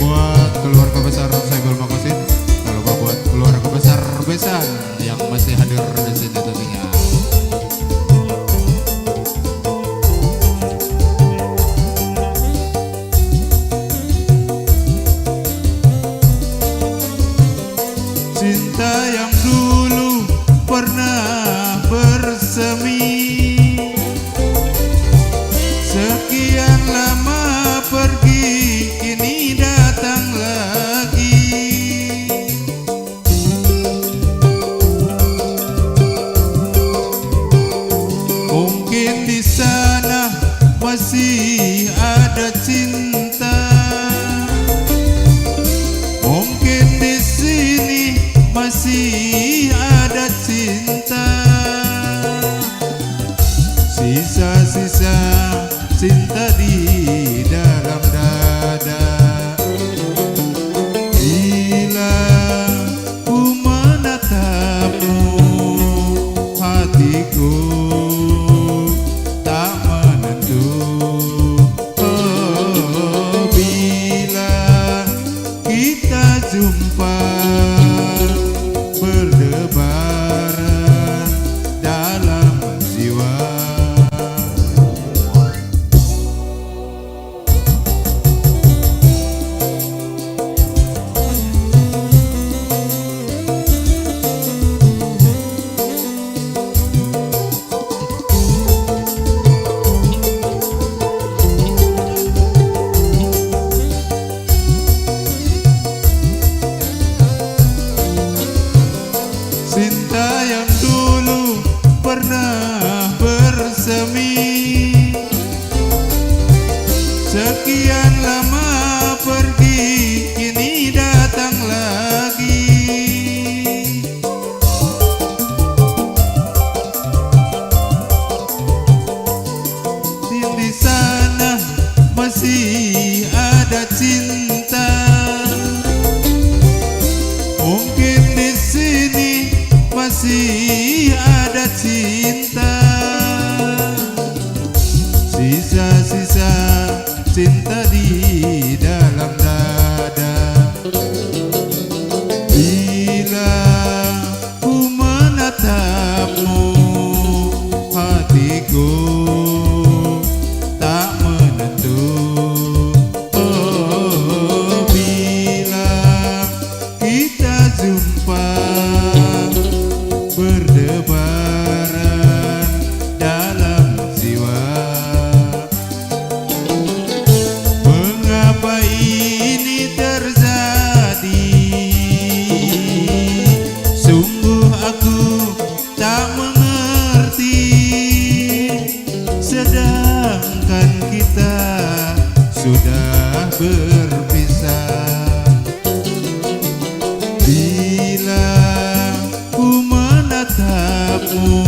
buat keluarga besar Saiful Maqasid, tak lupa buat keluarga besar Besan yang masih hadir di sini tentunya. Cinta yang dulu pernah bersemi, sekian lama pergi, kini datang lagi. Mungkin di sana masih ada cinta, mungkin di sini masih ada cinta. Sisa-sisa cinta di dalam dada. Bila ku menatapmu, hatiku tak menentu. Oh, bila kita jumpa berdebaran dalam jiwa. Cinta yang dulu pernah bersemi, sekian lama pergi, kini datang lagi. Di sana masih ada cinta, mungkin di sini masih ada cinta. Sisa-sisa cinta di dalam dada. Bila ku menatapmu, hatiku tak menentu. Oh, bila kita jumpa berdebaran dalam jiwa. Mengapa ini terjadi? Sungguh aku tak mengerti, sedangkan kita sudah berpisah. Bila ku menatapmu,